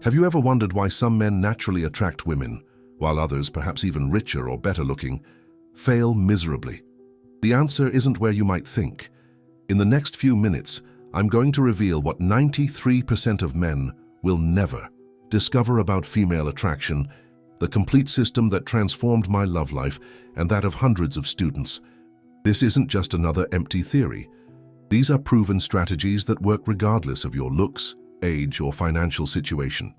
Have you ever wondered why some men naturally attract women, while others, perhaps even richer or better looking, fail miserably? The answer isn't where you might think. In the next few minutes, I'm going to reveal what 93% of men will never discover about female attraction, the complete system that transformed my love life and that of hundreds of students. This isn't just another empty theory. These are proven strategies that work regardless of your looks, age, or financial situation.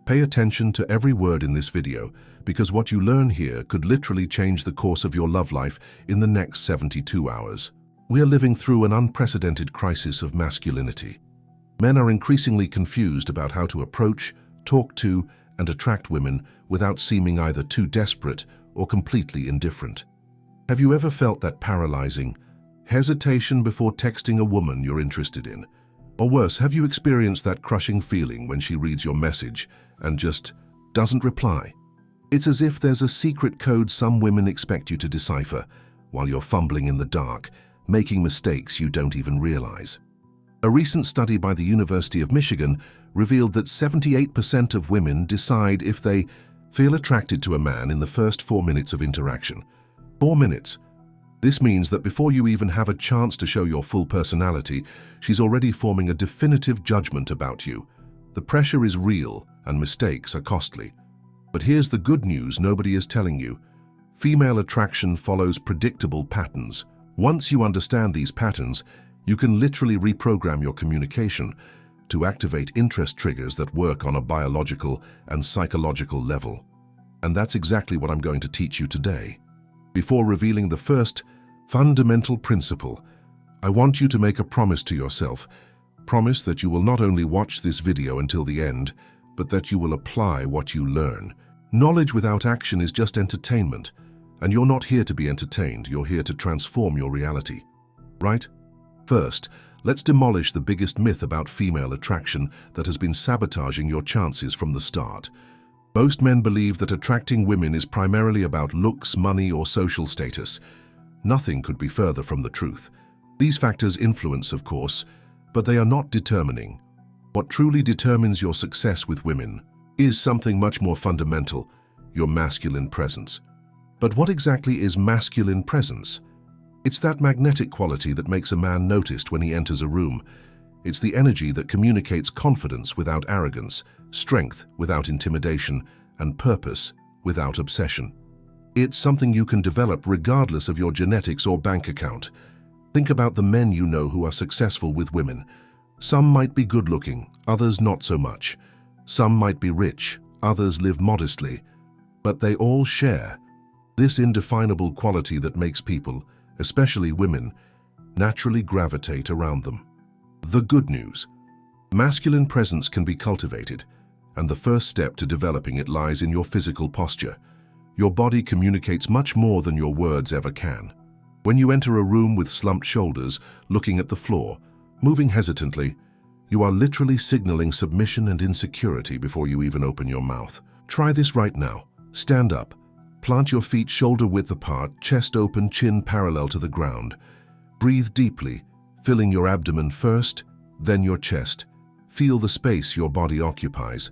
Pay attention to every word in this video, because what you learn here could literally change the course of your love life in the next 72 hours. We are living through an unprecedented crisis of masculinity. Men are increasingly confused about how to approach, talk to, and attract women without seeming either too desperate or completely indifferent. Have you ever felt that paralyzing hesitation before texting a woman you're interested in? Or worse, have you experienced that crushing feeling when she reads your message and just doesn't reply? It's as if there's a secret code some women expect you to decipher while you're fumbling in the dark, making mistakes you don't even realize. A recent study by the University of Michigan revealed that 78% of women decide if they feel attracted to a man in the first 4 minutes of interaction. 4 minutes. This means that before you even have a chance to show your full personality, she's already forming a definitive judgment about you. The pressure is real and mistakes are costly. But here's the good news nobody is telling you. Female attraction follows predictable patterns. Once you understand these patterns, you can literally reprogram your communication to activate interest triggers that work on a biological and psychological level. And that's exactly what I'm going to teach you today. Before revealing the first fundamental principle, I want you to make a promise to yourself. Promise that you will not only watch this video until the end, but that you will apply what you learn. Knowledge without action is just entertainment, and you're not here to be entertained, you're here to transform your reality. Right? First, let's demolish the biggest myth about female attraction that has been sabotaging your chances from the start. Most men believe that attracting women is primarily about looks, money, or social status. Nothing could be further from the truth. These factors influence, of course, but they are not determining. What truly determines your success with women is something much more fundamental: your masculine presence. But what exactly is masculine presence? It's that magnetic quality that makes a man noticed when he enters a room. It's the energy that communicates confidence without arrogance, strength without intimidation, and purpose without obsession. It's something you can develop regardless of your genetics or bank account. Think about the men you know who are successful with women. Some might be good-looking, others not so much. Some might be rich, others live modestly. But they all share this indefinable quality that makes people, especially women, naturally gravitate around them. The good news: masculine presence can be cultivated, and the first step to developing it lies in your physical posture. Your body communicates much more than your words ever can. When you enter a room with slumped shoulders, looking at the floor, moving hesitantly, you are literally signaling submission and insecurity before you even open your mouth. Try this right now. Stand up. Plant your feet shoulder-width apart, chest open, chin parallel to the ground. Breathe deeply, filling your abdomen first, then your chest. Feel the space your body occupies.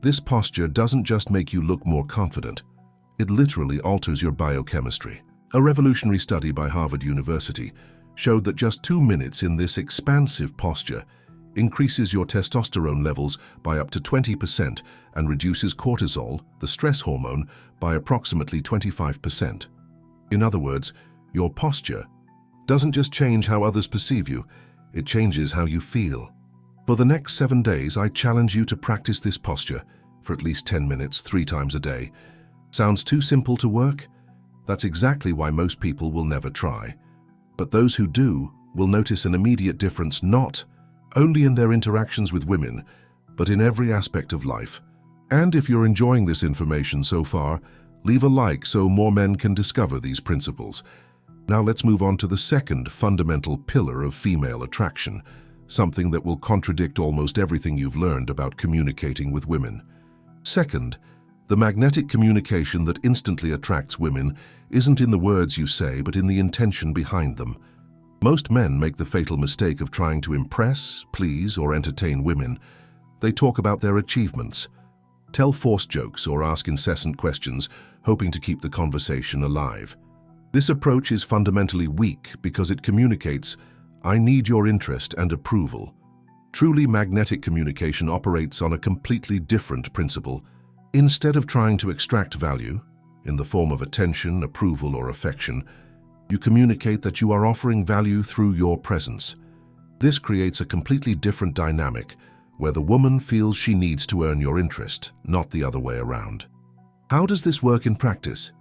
This posture doesn't just make you look more confident. It literally alters your biochemistry. A revolutionary study by Harvard University showed that just 2 minutes in this expansive posture increases your testosterone levels by up to 20% and reduces cortisol, the stress hormone, by approximately 25%. In other words, your posture doesn't just change how others perceive you, it changes how you feel. For the next 7 days, I challenge you to practice this posture for at least 10 minutes, 3 times a day. Sounds too simple to work? That's exactly why most people will never try. But those who do will notice an immediate difference, not only in their interactions with women, but in every aspect of life. And if you're enjoying this information so far, leave a like so more men can discover these principles. Now let's move on to the second fundamental pillar of female attraction, something that will contradict almost everything you've learned about communicating with women. Second, the magnetic communication that instantly attracts women isn't in the words you say, but in the intention behind them. Most men make the fatal mistake of trying to impress, please, or entertain women. They talk about their achievements, tell forced jokes, or ask incessant questions, hoping to keep the conversation alive. This approach is fundamentally weak because it communicates, "I need your interest and approval." Truly magnetic communication operates on a completely different principle. Instead of trying to extract value, in the form of attention, approval, or affection, you communicate that you are offering value through your presence. This creates a completely different dynamic, where the woman feels she needs to earn your interest, not the other way around. How does this work in practice?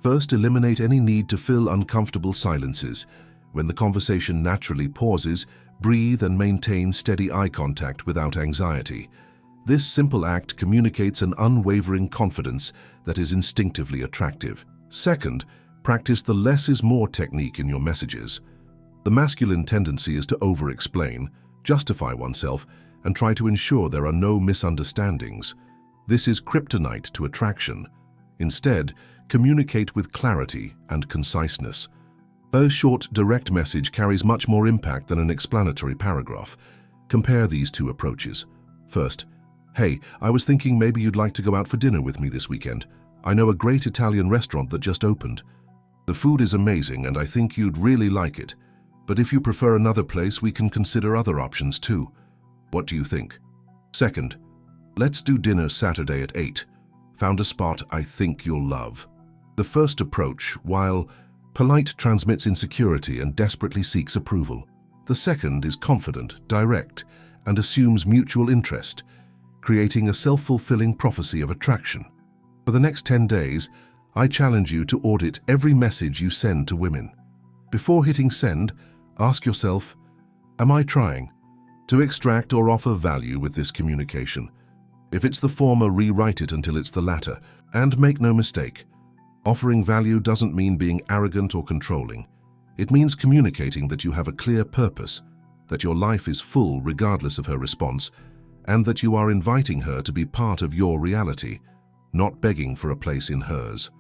First, eliminate any need to fill uncomfortable silences. When the conversation naturally pauses, breathe and maintain steady eye contact without anxiety. This simple act communicates an unwavering confidence that is instinctively attractive. Second, practice the less is more technique in your messages. The masculine tendency is to over-explain, justify oneself, and try to ensure there are no misunderstandings. This is kryptonite to attraction. Instead, communicate with clarity and conciseness. A short, direct message carries much more impact than an explanatory paragraph. Compare these two approaches. First, "Hey, I was thinking maybe you'd like to go out for dinner with me this weekend. I know a great Italian restaurant that just opened. The food is amazing and I think you'd really like it. But if you prefer another place, we can consider other options too. What do you think?" Second, "Let's do dinner Saturday at 8. Found a spot I think you'll love." The first approach, while polite, transmits insecurity and desperately seeks approval. The second is confident, direct, and assumes mutual interest, creating a self-fulfilling prophecy of attraction. For the next 10 days, I challenge you to audit every message you send to women. Before hitting send, ask yourself, "Am I trying to extract or offer value with this communication?" If it's the former, rewrite it until it's the latter. And make no mistake, offering value doesn't mean being arrogant or controlling. It means communicating that you have a clear purpose, that your life is full regardless of her response, and that you are inviting her to be part of your reality, not begging for a place in hers.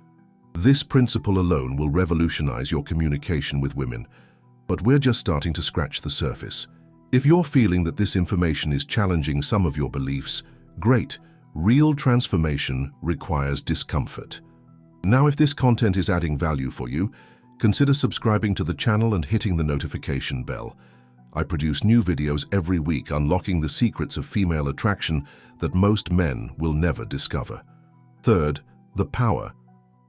This principle alone will revolutionize your communication with women, but we're just starting to scratch the surface. If you're feeling that this information is challenging some of your beliefs, great. Real transformation requires discomfort. Now, if this content is adding value for you, consider subscribing to the channel and hitting the notification bell. I produce new videos every week unlocking the secrets of female attraction that most men will never discover. Third, the power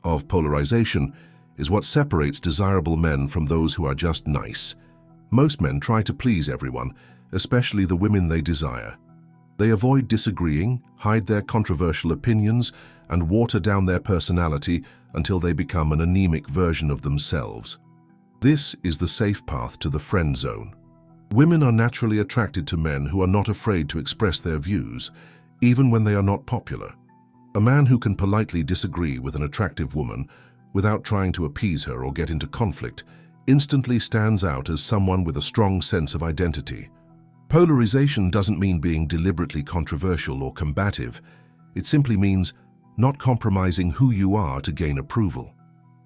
of polarization is what separates desirable men from those who are just nice. Most men try to please everyone, especially the women they desire. They avoid disagreeing, hide their controversial opinions, and water down their personality until they become an anemic version of themselves. This is the safe path to the friend zone. Women are naturally attracted to men who are not afraid to express their views, even when they are not popular. A man who can politely disagree with an attractive woman without trying to appease her or get into conflict instantly stands out as someone with a strong sense of identity. Polarization doesn't mean being deliberately controversial or combative. It simply means not compromising who you are to gain approval.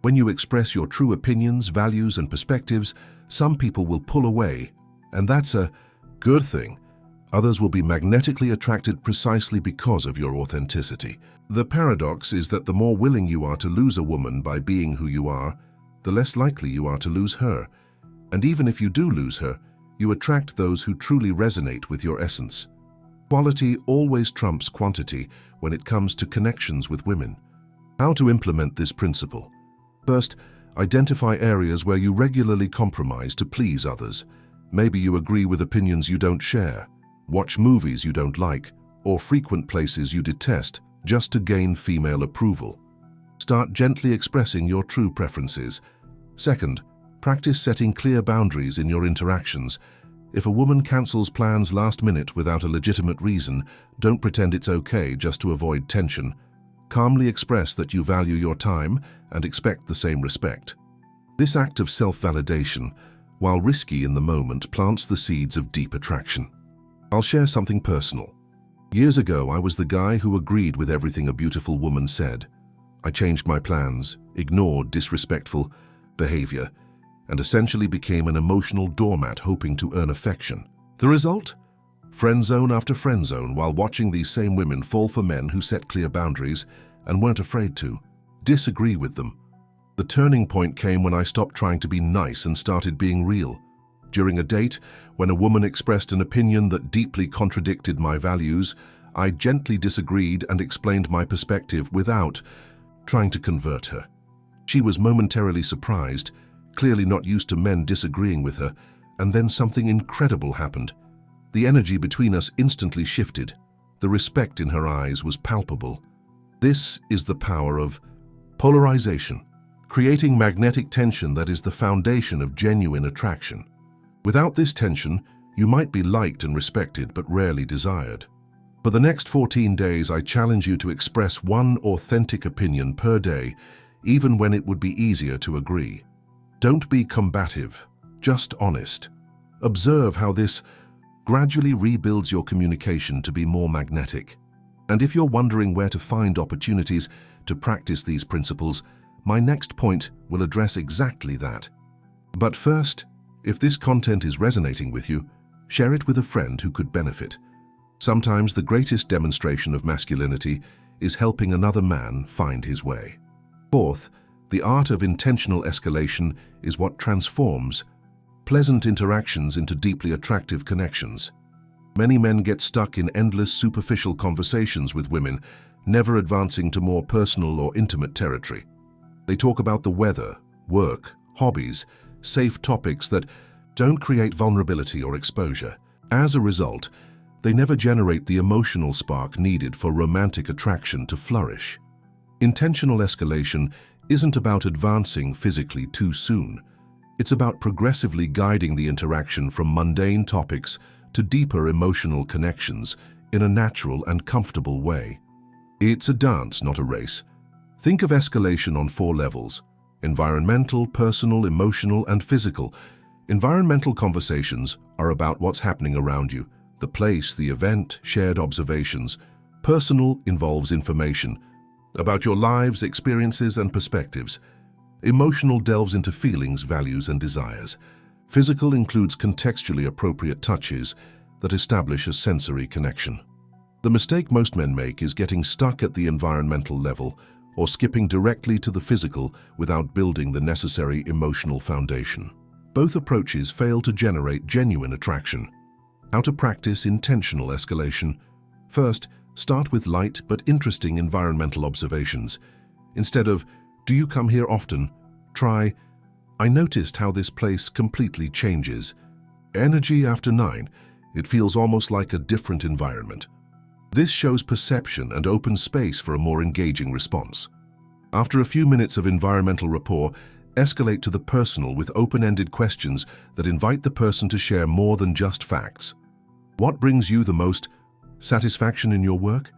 When you express your true opinions, values, and perspectives, some people will pull away, and that's a good thing. Others will be magnetically attracted precisely because of your authenticity. The paradox is that the more willing you are to lose a woman by being who you are, the less likely you are to lose her. And even if you do lose her, you attract those who truly resonate with your essence. Quality always trumps quantity when it comes to connections with women. How to implement this principle? First, identify areas where you regularly compromise to please others. Maybe you agree with opinions you don't share, watch movies you don't like, or frequent places you detest just to gain female approval. Start gently expressing your true preferences. Second, practice setting clear boundaries in your interactions. If a woman cancels plans last minute without a legitimate reason, don't pretend it's okay just to avoid tension. Calmly express that you value your time and expect the same respect. This act of self-validation, while risky in the moment, plants the seeds of deep attraction. I'll share something personal. Years ago, I was the guy who agreed with everything a beautiful woman said. I changed my plans, ignored disrespectful behavior, and essentially became an emotional doormat hoping to earn affection. The result? Friend zone after friend zone while watching these same women fall for men who set clear boundaries and weren't afraid to disagree with them. The turning point came when I stopped trying to be nice and started being real. During a date, when a woman expressed an opinion that deeply contradicted my values, I gently disagreed and explained my perspective without trying to convert her. She was momentarily surprised, clearly not used to men disagreeing with her, and then something incredible happened. The energy between us instantly shifted. The respect in her eyes was palpable. This is the power of polarization, creating magnetic tension that is the foundation of genuine attraction. Without this tension, you might be liked and respected but rarely desired. For the next 14 days, I challenge you to express one authentic opinion per day, even when it would be easier to agree. Don't be combative, just honest. Observe how this gradually rebuilds your communication to be more magnetic. And if you're wondering where to find opportunities to practice these principles, my next point will address exactly that. But first, if this content is resonating with you, share it with a friend who could benefit. Sometimes the greatest demonstration of masculinity is helping another man find his way. Fourth, the art of intentional escalation is what transforms pleasant interactions into deeply attractive connections. Many men get stuck in endless superficial conversations with women, never advancing to more personal or intimate territory. They talk about the weather, work, hobbies, safe topics that don't create vulnerability or exposure. As a result, they never generate the emotional spark needed for romantic attraction to flourish. Intentional escalation isn't about advancing physically too soon. It's about progressively guiding the interaction from mundane topics to deeper emotional connections in a natural and comfortable way. It's a dance, not a race. Think of escalation on 4 levels: environmental, personal, emotional, and physical. Environmental conversations are about what's happening around you, the place, the event, shared observations. Personal involves information about your lives, experiences, and perspectives. Emotional delves into feelings, values, and desires. Physical includes contextually appropriate touches that establish a sensory connection. The mistake most men make is getting stuck at the environmental level or skipping directly to the physical without building the necessary emotional foundation. Both approaches fail to generate genuine attraction. How to practice intentional escalation? First, start with light but interesting environmental observations. Instead of, "Do you come here often?" try, "I noticed how this place completely changes. Energy after 9, it feels almost like a different environment." This shows perception and opens space for a more engaging response. After a few minutes of environmental rapport, escalate to the personal with open-ended questions that invite the person to share more than just facts. What brings you the most satisfaction in your work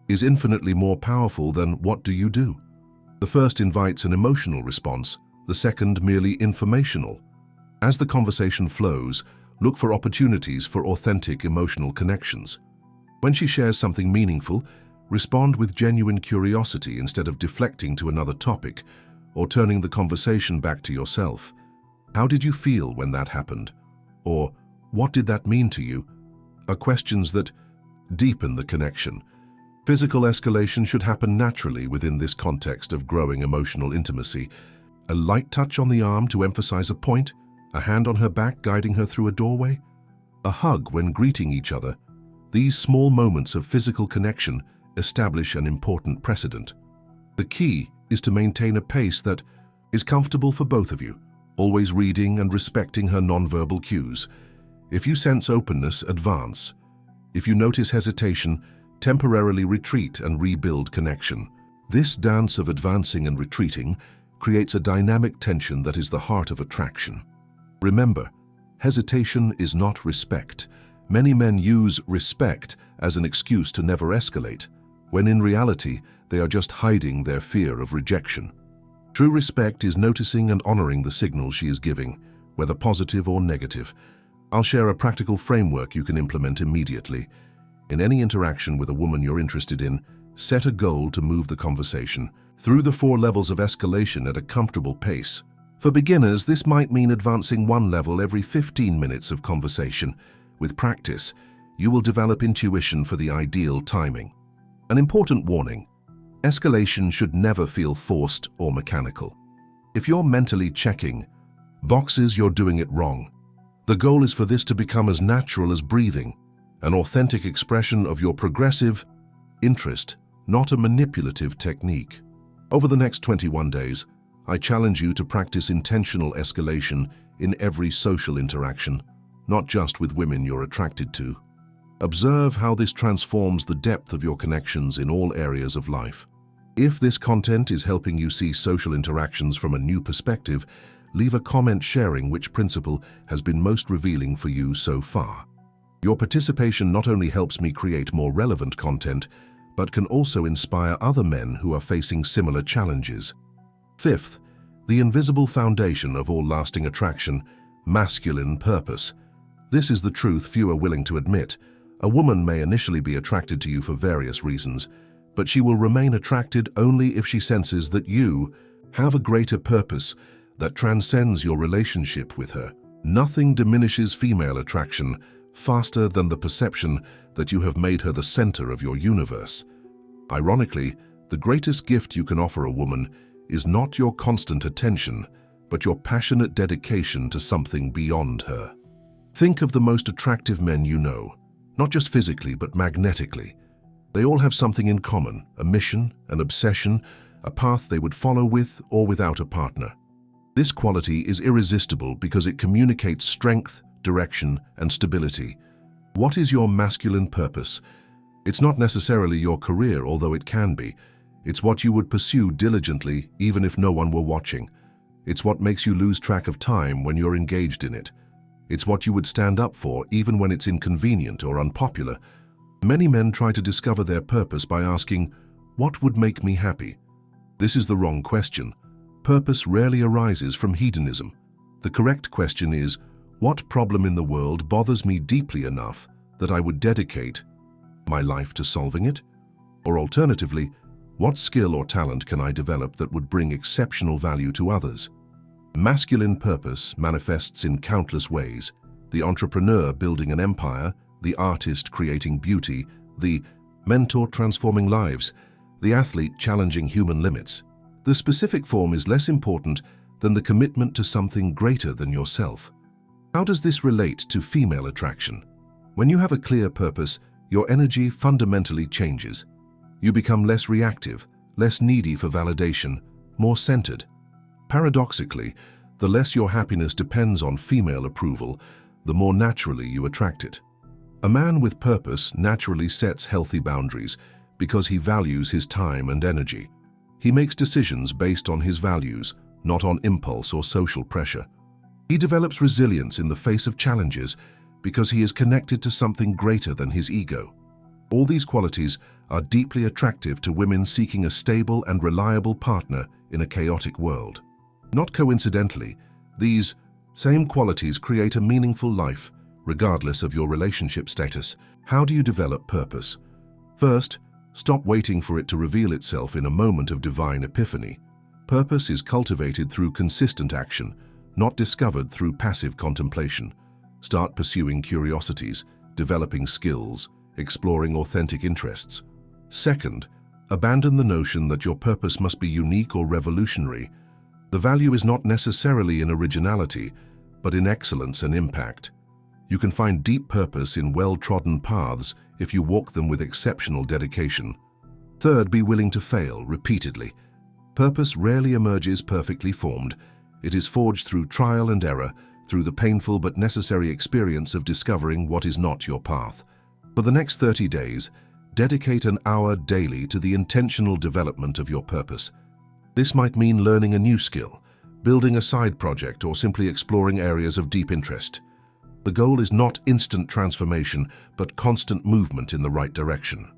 is infinitely more powerful than what do you do. The first invites an emotional response, the second merely informational. As the conversation flows, look for opportunities for authentic emotional connections. When she shares something meaningful, respond with genuine curiosity instead of deflecting to another topic or turning the conversation back to yourself. "How did you feel when that happened?" Or, "What did that mean to you?" are questions that deepen the connection. Physical escalation should happen naturally within this context of growing emotional intimacy. A light touch on the arm to emphasize a point, a hand on her back guiding her through a doorway, a hug when greeting each other. These small moments of physical connection establish an important precedent. The key is to maintain a pace that is comfortable for both of you, always reading and respecting her nonverbal cues. If you sense openness, advance. If you notice hesitation, temporarily retreat and rebuild connection. This dance of advancing and retreating creates a dynamic tension that is the heart of attraction. Remember, hesitation is not respect. Many men use respect as an excuse to never escalate, when in reality, they are just hiding their fear of rejection. True respect is noticing and honoring the signals she is giving, whether positive or negative. I'll share a practical framework you can implement immediately. In any interaction with a woman you're interested in, set a goal to move the conversation through the 4 levels of escalation at a comfortable pace. For beginners, this might mean advancing 1 level every 15 minutes of conversation. With practice, you will develop intuition for the ideal timing. An important warning: escalation should never feel forced or mechanical. If you're mentally checking boxes, you're doing it wrong. The goal is for this to become as natural as breathing, an authentic expression of your progressive interest, not a manipulative technique. Over the next 21 days, I challenge you to practice intentional escalation in every social interaction, not just with women you're attracted to. Observe how this transforms the depth of your connections in all areas of life. If this content is helping you see social interactions from a new perspective, leave a comment sharing which principle has been most revealing for you so far. Your participation not only helps me create more relevant content, but can also inspire other men who are facing similar challenges. Fifth, the invisible foundation of all lasting attraction: masculine purpose. This is the truth few are willing to admit. A woman may initially be attracted to you for various reasons, but she will remain attracted only if she senses that you have a greater purpose that transcends your relationship with her. Nothing diminishes female attraction faster than the perception that you have made her the center of your universe. Ironically, the greatest gift you can offer a woman is not your constant attention, but your passionate dedication to something beyond her. Think of the most attractive men you know, not just physically but magnetically. They all have something in common: a mission, an obsession, a path they would follow with or without a partner. This quality is irresistible because it communicates strength, direction, and stability. What is your masculine purpose? It's not necessarily your career, although it can be. It's what you would pursue diligently even if no one were watching. It's what makes you lose track of time when you're engaged in it. It's what you would stand up for even when it's inconvenient or unpopular. Many men try to discover their purpose by asking, "What would make me happy?" This is the wrong question. Purpose rarely arises from hedonism. The correct question is, what problem in the world bothers me deeply enough that I would dedicate my life to solving it? Or alternatively, what skill or talent can I develop that would bring exceptional value to others? Masculine purpose manifests in countless ways: the entrepreneur building an empire, the artist creating beauty, the mentor transforming lives, the athlete challenging human limits. The specific form is less important than the commitment to something greater than yourself. How does this relate to female attraction? When you have a clear purpose, your energy fundamentally changes. You become less reactive, less needy for validation, more centered. Paradoxically, the less your happiness depends on female approval, the more naturally you attract it. A man with purpose naturally sets healthy boundaries because he values his time and energy. He makes decisions based on his values, not on impulse or social pressure. He develops resilience in the face of challenges because he is connected to something greater than his ego. All these qualities are deeply attractive to women seeking a stable and reliable partner in a chaotic world. Not coincidentally, these same qualities create a meaningful life, regardless of your relationship status. How do you develop purpose? First, stop waiting for it to reveal itself in a moment of divine epiphany. Purpose is cultivated through consistent action, not discovered through passive contemplation. Start pursuing curiosities, developing skills, exploring authentic interests. Second, abandon the notion that your purpose must be unique or revolutionary. The value is not necessarily in originality, but in excellence and impact. You can find deep purpose in well-trodden paths if you walk them with exceptional dedication. Third, be willing to fail repeatedly. Purpose rarely emerges perfectly formed. It is forged through trial and error, through the painful but necessary experience of discovering what is not your path. For the next 30 days, dedicate an hour daily to the intentional development of your purpose. This might mean learning a new skill, building a side project, or simply exploring areas of deep interest. The goal is not instant transformation, but constant movement in the right direction.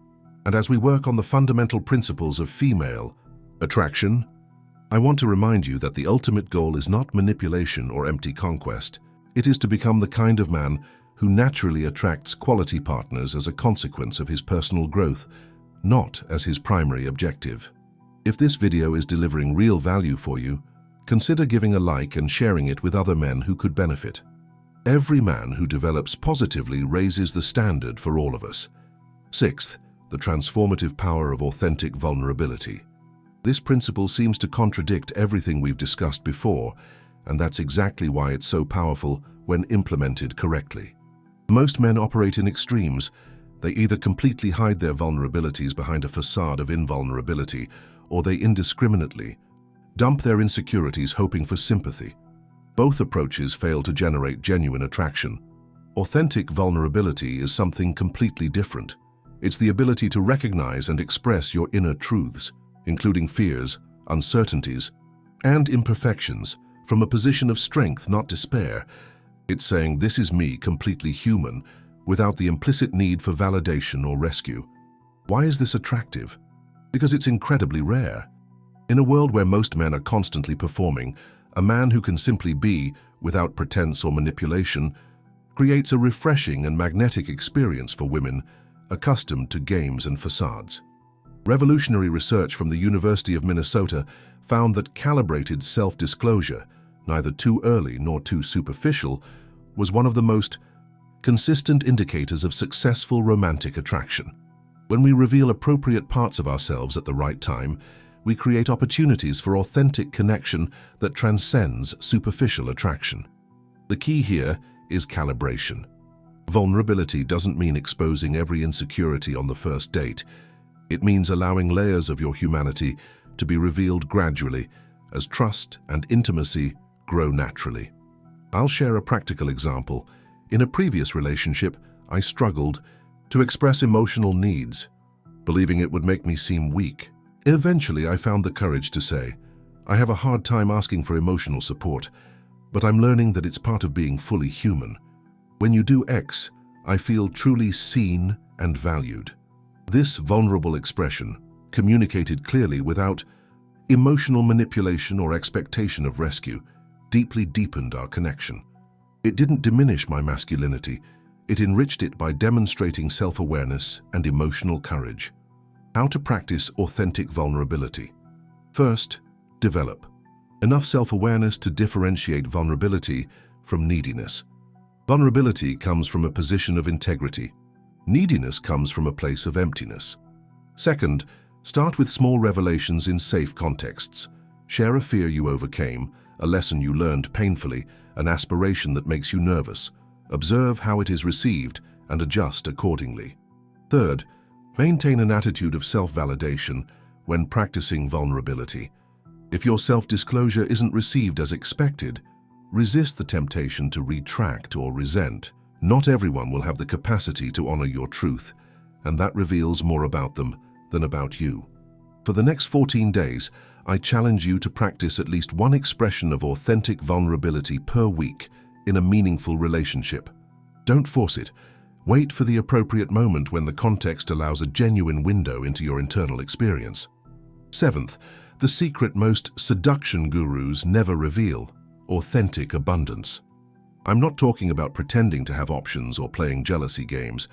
And as we work on the fundamental principles of female attraction, I want to remind you that the ultimate goal is not manipulation or empty conquest. It is to become the kind of man who naturally attracts quality partners as a consequence of his personal growth, not as his primary objective. If this video is delivering real value for you, consider giving a like and sharing it with other men who could benefit. Every man who develops positively raises the standard for all of us. Sixth, the transformative power of authentic vulnerability. This principle seems to contradict everything we've discussed before, and that's exactly why it's so powerful when implemented correctly. Most men operate in extremes. They either completely hide their vulnerabilities behind a facade of invulnerability, or they indiscriminately dump their insecurities hoping for sympathy. Both approaches fail to generate genuine attraction. Authentic vulnerability is something completely different. It's the ability to recognize and express your inner truths, including fears, uncertainties, and imperfections, from a position of strength, not despair. It's saying, "This is me, completely human," without the implicit need for validation or rescue. Why is this attractive? Because it's incredibly rare. In a world where most men are constantly performing, a man who can simply be, without pretense or manipulation, creates a refreshing and magnetic experience for women accustomed to games and facades. Revolutionary research from the University of Minnesota found that calibrated self-disclosure, neither too early nor too superficial, was one of the most consistent indicators of successful romantic attraction. When we reveal appropriate parts of ourselves at the right time, we create opportunities for authentic connection that transcends superficial attraction. The key here is calibration. Vulnerability doesn't mean exposing every insecurity on the first date. It means allowing layers of your humanity to be revealed gradually as trust and intimacy grow naturally. I'll share a practical example. In a previous relationship, I struggled to express emotional needs, believing it would make me seem weak. Eventually, I found the courage to say, "I have a hard time asking for emotional support, but I'm learning that it's part of being fully human. When you do X, I feel truly seen and valued." This vulnerable expression, communicated clearly without emotional manipulation or expectation of rescue, deeply deepened our connection. It didn't diminish my masculinity, it enriched it by demonstrating self-awareness and emotional courage. How to practice authentic vulnerability. First, develop enough self-awareness to differentiate vulnerability from neediness. Vulnerability comes from a position of integrity. Neediness comes from a place of emptiness. Second, start with small revelations in safe contexts. Share a fear you overcame, a lesson you learned painfully, an aspiration that makes you nervous. Observe how it is received and adjust accordingly. Third, maintain an attitude of self-validation when practicing vulnerability. If your self-disclosure isn't received as expected, resist the temptation to retract or resent. Not everyone will have the capacity to honor your truth, and that reveals more about them than about you. For the next 14 days, I challenge you to practice at least one expression of authentic vulnerability per week in a meaningful relationship. Don't force it. Wait for the appropriate moment when the context allows a genuine window into your internal experience. Seventh, the secret most seduction gurus never reveal: authentic abundance. I'm not talking about pretending to have options or playing jealousy games.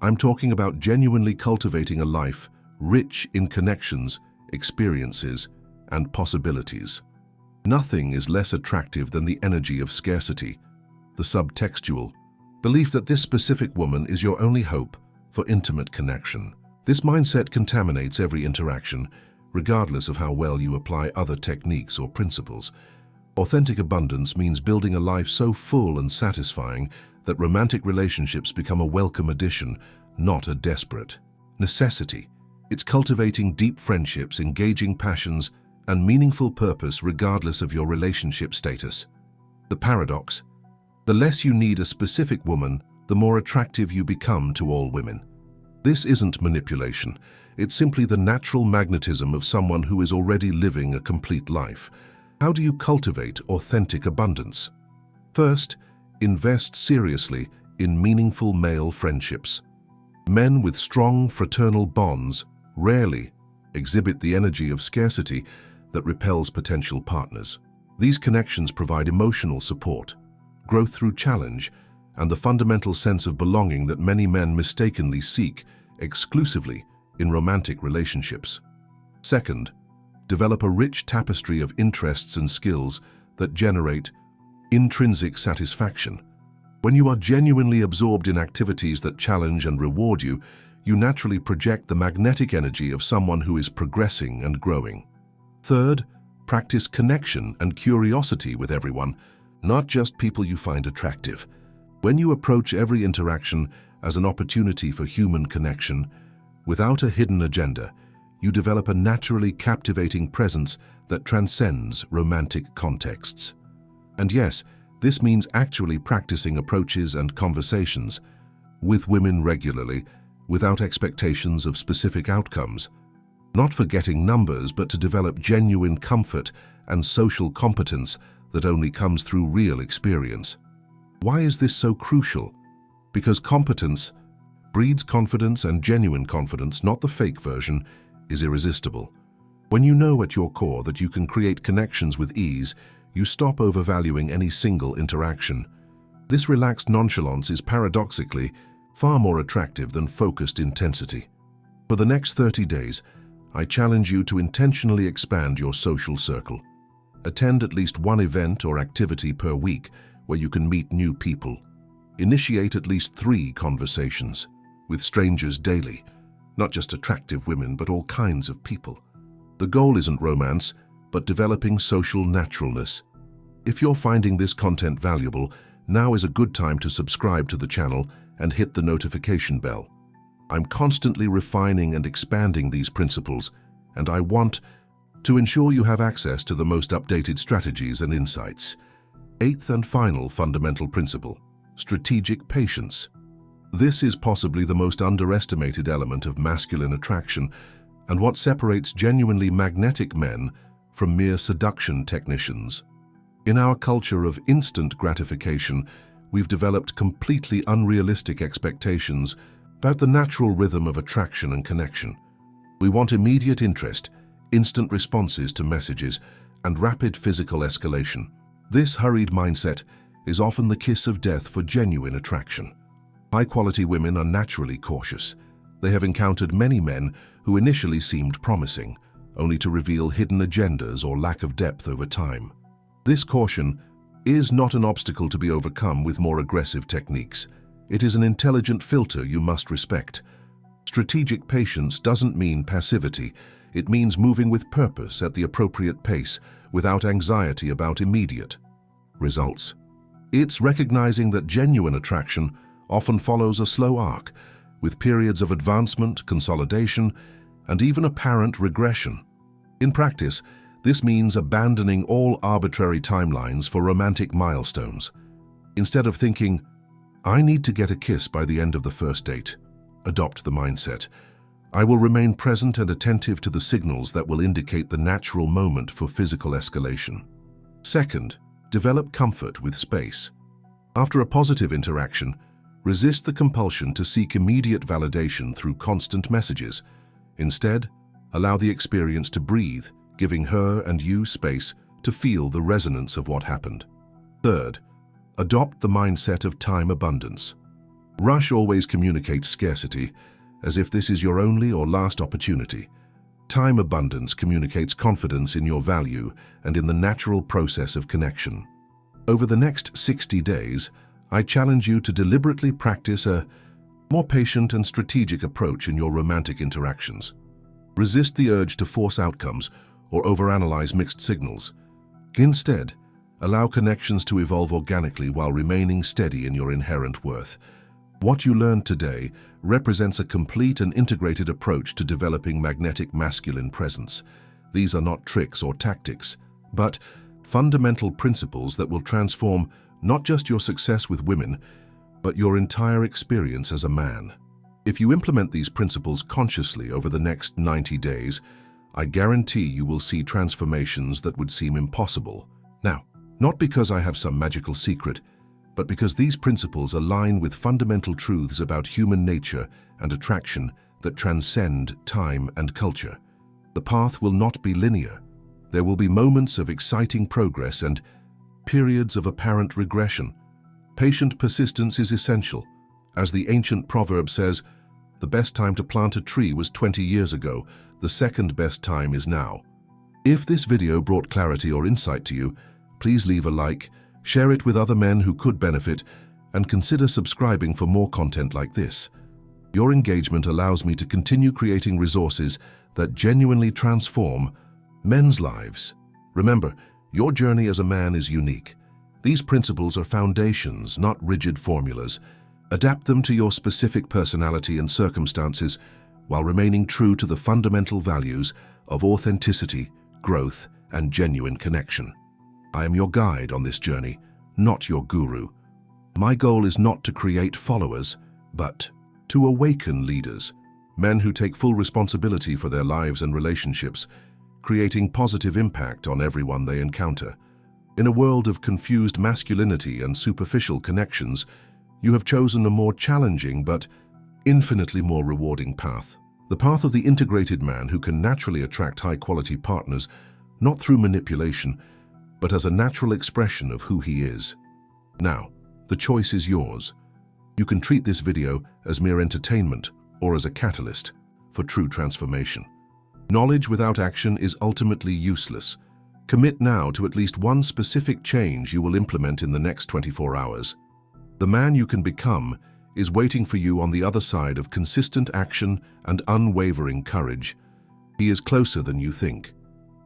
I'm talking about genuinely cultivating a life rich in connections, experiences, and possibilities. Nothing is less attractive than the energy of scarcity, the subtextual belief that this specific woman is your only hope for intimate connection. This mindset contaminates every interaction, regardless of how well you apply other techniques or principles. Authentic abundance means building a life so full and satisfying that romantic relationships become a welcome addition, not a desperate necessity. It's cultivating deep friendships, engaging passions, and meaningful purpose regardless of your relationship status. The paradox: the less you need a specific woman, the more attractive you become to all women. This isn't manipulation. It's simply the natural magnetism of someone who is already living a complete life. How do you cultivate authentic abundance? First, invest seriously in meaningful male friendships. Men with strong fraternal bonds rarely exhibit the energy of scarcity that repels potential partners. These connections provide emotional support, growth through challenge, and the fundamental sense of belonging that many men mistakenly seek exclusively in romantic relationships. Second, develop a rich tapestry of interests and skills that generate intrinsic satisfaction. When you are genuinely absorbed in activities that challenge and reward you, you naturally project the magnetic energy of someone who is progressing and growing. Third, practice connection and curiosity with everyone, not just people you find attractive. When you approach every interaction as an opportunity for human connection, without a hidden agenda, you develop a naturally captivating presence that transcends romantic contexts. And yes, this means actually practicing approaches and conversations with women regularly, without expectations of specific outcomes. Not for getting numbers, but to develop genuine comfort and social competence that only comes through real experience. Why is this so crucial? Because competence breeds confidence, and genuine confidence, not the fake version, is irresistible. When you know at your core that you can create connections with ease, you stop overvaluing any single interaction. This relaxed nonchalance is paradoxically far more attractive than focused intensity. For the next 30 days, I challenge you to intentionally expand your social circle. Attend at least one event or activity per week where you can meet new people. Initiate at least 3 conversations with strangers daily, not just attractive women, but all kinds of people. The goal isn't romance, but developing social naturalness. If you're finding this content valuable, now is a good time to subscribe to the channel and hit the notification bell. I'm constantly refining and expanding these principles, and I want to ensure you have access to the most updated strategies and insights. 8th and final fundamental principle: strategic patience. This is possibly the most underestimated element of masculine attraction, and what separates genuinely magnetic men from mere seduction technicians. In our culture of instant gratification, we've developed completely unrealistic expectations about the natural rhythm of attraction and connection. We want immediate interest, instant responses to messages, and rapid physical escalation. This hurried mindset is often the kiss of death for genuine attraction. High-quality women are naturally cautious. They have encountered many men who initially seemed promising, only to reveal hidden agendas or lack of depth over time. This caution is not an obstacle to be overcome with more aggressive techniques. It is an intelligent filter you must respect. Strategic patience doesn't mean passivity. It means moving with purpose at the appropriate pace, without anxiety about immediate results. It's recognizing that genuine attraction often follows a slow arc, with periods of advancement, consolidation, and even apparent regression. In practice, this means abandoning all arbitrary timelines for romantic milestones. Instead of thinking, "I need to get a kiss by the end of the first date," adopt the mindset, "I will remain present and attentive to the signals that will indicate the natural moment for physical escalation." Second, develop comfort with space. After a positive interaction, resist the compulsion to seek immediate validation through constant messages. Instead, allow the experience to breathe, giving her and you space to feel the resonance of what happened. Third, adopt the mindset of time abundance. Rush always communicates scarcity, as if this is your only or last opportunity. Time abundance communicates confidence in your value and in the natural process of connection. Over the next 60 days, I challenge you to deliberately practice a more patient and strategic approach in your romantic interactions. Resist the urge to force outcomes or overanalyze mixed signals. Instead, allow connections to evolve organically while remaining steady in your inherent worth. What you learned today represents a complete and integrated approach to developing magnetic masculine presence. These are not tricks or tactics, but fundamental principles that will transform not just your success with women, but your entire experience as a man. If you implement these principles consciously over the next 90 days, I guarantee you will see transformations that would seem impossible. Now, not because I have some magical secret, but because these principles align with fundamental truths about human nature and attraction that transcend time and culture. The path will not be linear. There will be moments of exciting progress and periods of apparent regression. Patient persistence is essential. As the ancient proverb says, "The best time to plant a tree was 20 years ago. The second best time is now." If this video brought clarity or insight to you, please leave a like, share it with other men who could benefit, and consider subscribing for more content like this. Your engagement allows me to continue creating resources that genuinely transform men's lives. Remember, your journey as a man is unique. These principles are foundations, not rigid formulas. Adapt them to your specific personality and circumstances while remaining true to the fundamental values of authenticity, growth, and genuine connection. I am your guide on this journey, not your guru. My goal is not to create followers, but to awaken leaders, men who take full responsibility for their lives and relationships, creating positive impact on everyone they encounter. In a world of confused masculinity and superficial connections, you have chosen a more challenging but infinitely more rewarding path. The path of the integrated man who can naturally attract high-quality partners, not through manipulation, but as a natural expression of who he is. Now, the choice is yours. You can treat this video as mere entertainment or as a catalyst for true transformation. Knowledge without action is ultimately useless. Commit now to at least one specific change you will implement in the next 24 hours. The man you can become is waiting for you on the other side of consistent action and unwavering courage. He is closer than you think.